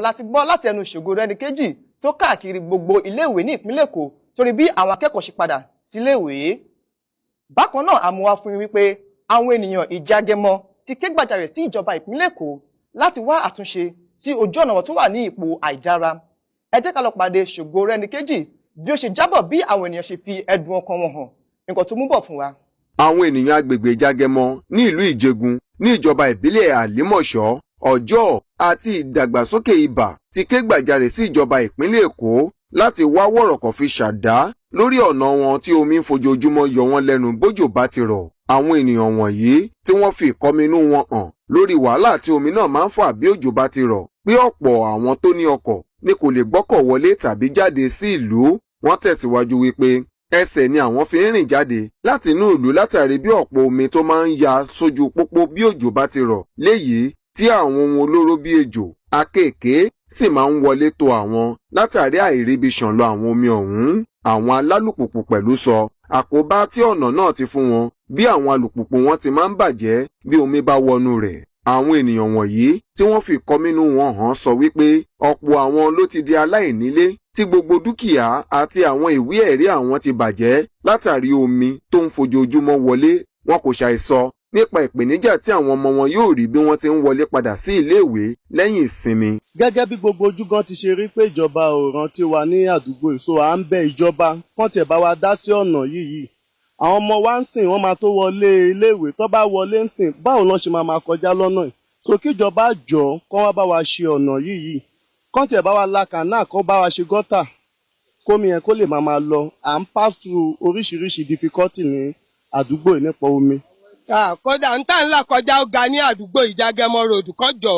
láti gbọ́ láti ẹnu Ṣògorẹ́níkejì tó káàkiri gbogbo iléèwé ní ìpínlẹ̀ Èkó torí bí àwọn akẹ́kọ̀ọ́ ṣe padà síléèwé. Bákan náà a mú wá fún yín wípé àwọn ènìyàn Ìjàgẹmọ ti ké gbàjarè sí ìjọba ìpínlẹ̀ Èkó láti wá àtúnṣe sí ojú ọ̀nà wọn tó wà ní ipò àìdára. Ẹ jẹ́ ká lọ pàdé Ṣògorẹ́níkejì bí ó ṣe jábọ̀ bí àwọn ènìyàn ṣe fi ẹ̀dùn ọkàn wọn hàn nǹkan tó mú bọ̀ fún wa. Àwọn ènìyàn agbègbè Ìjàgẹmọ ní ìlú Ìjẹ̀gùn ní ìjọba ìbílẹ̀ Àlímọ̀ṣọ́, Ọ̀jọ́ àti ìdàgbàsókè Ìbà ti ké gbàjarè sí ìjọba ìpínlẹ̀ Èkó láti wá wọ̀rọ̀kọ̀ fi ṣàdá lórí ọ̀nà wọn tí omi ń fojoojúmọ́ yọ wọ́n lẹ́nu bójò bá ti rọ̀. Àwọn ènìyàn wọ̀nyí tí wọ́n fi ìkọminú wọn hàn lórí wàhálà tí omi náà máa ń fà bí òjò bá ti rọ̀, pé ọ̀pọ̀ àwọn tó ní ọkọ̀ ni kò lè gbọ́kọ̀ wọlé tàbí jáde sí ìlú. Wọ́n tẹ̀síwájú wípé ẹsẹ̀ ni àwọn fi ń rìn jáde láti inú ìlú látàrí bí ọ̀pọ̀ omi tó máa ń ya sójú pópó bí òjò bá ti rọ̀, léyìí tí àwọn ohun olóró bí ejò, akéèké sì máa ń wọlé tọ̀ àwọn látàrí àìríbi ṣàn lọ àwọn omi ọ̀hún. Àwọn alálùpùpù pẹ̀lú sọ àkóbá tí ọ̀nà náà ti fún wọn bí àwọn alùpùpù wọn ti máa ń bàjẹ́ bí omi bá wọnú rẹ̀. Àwọn ènìyàn wọ̀nyí tí wọ́n fi ìkọminú wọn hàn sọ wípé ọ̀pọ̀ àwọn ló ti di aláìnílé tí gbogbo dúkìá àti àwọn ìwé ẹ̀rí àwọn ti bàjẹ́ látàrí omi tó ń fojoojúmọ́ wọlé. Wọn kò ṣàìsọ nípa ìpèníjà tí àwọn ọmọ wọn yóò rí bí wọ́n ti ń wọlé padà sí iléèwé lẹ́yìn ìsinmi. Gẹ́gẹ́ bí gbogbo ojúgan ti ṣe rí pé ìjọba ò rántí wa ní àdúgbò èso, à ń bẹ ìjọba kán tiẹ̀ bá wa dá sí ọ̀nà yìí. Àwọn ọmọ wa ń sìn wọ́n máa tó wọlé iléèwé, tó bá wọlé ń sìn báwo lọ́n ṣe máa kọjá lọ́nà yìí. So kíjọba jọ kán wá bá wa ṣe ọ̀nà yìí, kán tiẹ̀ bá wa la kànáà, kán bá wa ṣe gọ́tà kómi yẹn kó lè máa lọ. À ń pass through oríṣiríṣi difficulty ní àdúgbò yìí nípa omi. Kódà ń tà ńlá kọjá ó ga ní àdúgbò Ìjàgẹmọ road kọjọ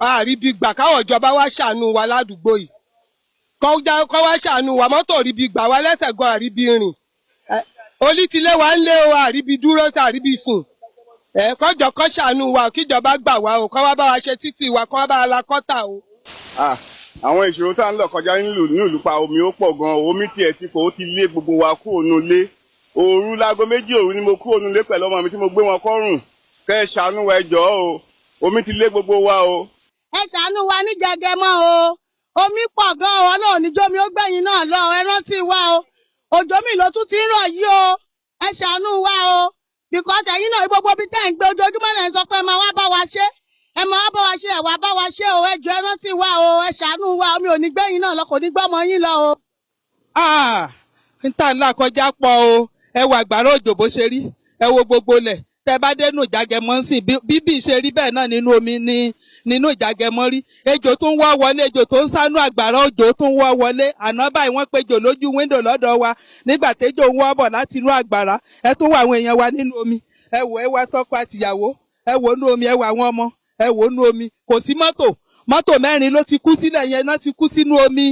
àríbi gbà káwọn ìjọba wá ṣàánú wa ládùúgbò yìí, kọ́ wá ṣàánú wa, mọ́tò ríbi gbà wá lẹ́sẹ̀ gan àríbi rìn, olítilé wa ń lé o àríbi dúró sí àríbi sùn. Kọjọ kọ́ ṣàánú wa kíjọba gbà wá o, kọ́ wá bá wa ṣe títì wa, kọ́ wá bá wa la kọ́tà o. Àwọn ìṣòro tá à ń lọ kọjá nílùú ní ìlúpa omi ó pọ̀ gan, omi tiẹ̀ ti kò ó ti lé gbogbo wa kúrò nílé. Òru láago 2 òru ni mo kúrò nílé pẹ̀lú ọmọ mi tí mo gbé wọn kọ́rùn. Kẹ́ ẹ ṣàánú wa ẹ jọ̀ọ́ o, omi ti lé gbogbo wa o. Ẹ ṣàánú wa ní Ìjàgẹmọ o, omi pọ̀ gan o, Ọlọ́run níjó mi ó gbẹ̀yìn náà lọ, ẹ rántí wa o, òjò mi ló tún ti ń rọ̀ yìí o, ẹ ṣàánú wa o, because ẹ̀yin náà gbogbo bí tẹ́ ń gbé ojoojúmọ́ lẹ́ ń sọ pé ẹ máa wá bá wa ṣe, ẹ máa wá bá wa ṣe, ẹ wá bá wa ṣe o, ẹ jọ̀ọ́ ẹ rántí wa o, ẹ ṣàánú wa, omi ò ní gbẹ̀yìn náà lọ, kò ní gbọ́mọ yín lọ o. Ń tà ńlá kọjá pọ̀ o, ẹ wo àgbàrá òjò bó ṣe rí, ẹ wo gbogbo lẹ̀, tẹ bá dénú Ìjàgẹmọ ń sìn bíbí ṣe rí bẹ́ẹ̀ náà nínú omi nínú Ìjàgẹmọ rí. Ejò tó ń wọ́ wọlé, ejò tó ń sánú àgbàrá òjò tó ń wọ́ wọlé. Àná báyìí wọ́n péjò lójú wíńdò lọ́dọ̀ wa nígbà téjò ń wọ́ bọ̀ láti inú àgbàrá. Ẹ tún wọ àwọn èèyàn wa nínú omi, ẹ wò ẹ wá tọ́kọ àtìyàwó, ẹ wò nú omi, ẹ wò àwọn ọmọ, ẹ wò nú omi. Kò sí mọ́tò 4 ló ti kú sílẹ̀ yẹn, náà ti kú sínú omi.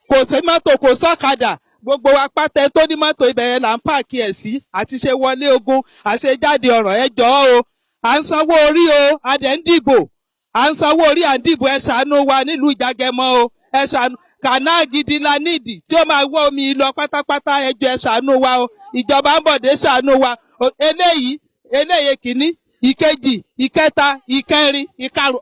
Kò sí mọ́tò, kò sọ́kadà. Gbogbo wa pátá tó ní mọ́tò ibẹ̀ yẹn là ń pààkì ẹ̀ sí, àti ṣe wọlé ogun, àṣẹ jáde ọ̀rọ̀, ẹ jọ̀ọ́ o. À ń sanwó orí o, a dẹ̀ ń dìbò. À ń sanwó orí, à ń dìbò, ẹ ṣàánú wa nílùú Ìjàgẹmọ o. Ẹ ṣàánú, kànáà gidi la nídìí tí ó máa wọ́ omi lọ pátápátá, ẹ jọ̀ọ́ ẹ ṣàánú wa o. Ìjọba ń bọ̀dé ṣàánú wa. Eléyìí kìíní, ìkejì, ìkẹta, ìkẹrin, ìkarùn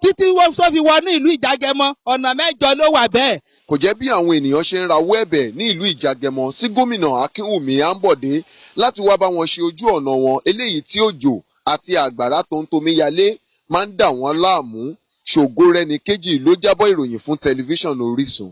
títí wọ́n fi wọnú ìlú Ìjàgẹmọ, ọ̀nà 9 ló wà bẹ́ẹ̀. Kò jẹ́ bí àwọn ènìyàn ṣe ń rawọ́ ẹ̀bẹ̀ ní ìlú Ìjàgẹmọ sí gómìnà Akínwùmí Àǹbọ̀dé láti wá bá wọn ṣe ojú ọ̀nà wọn eléyìí tí òjò àti àgbàrá tó ń tomi yalé máa ń dà wọ́n láàmú. Ṣògorẹ́níkejì ló jábọ̀ ìròyìn fún tẹlifíṣàn Orísun.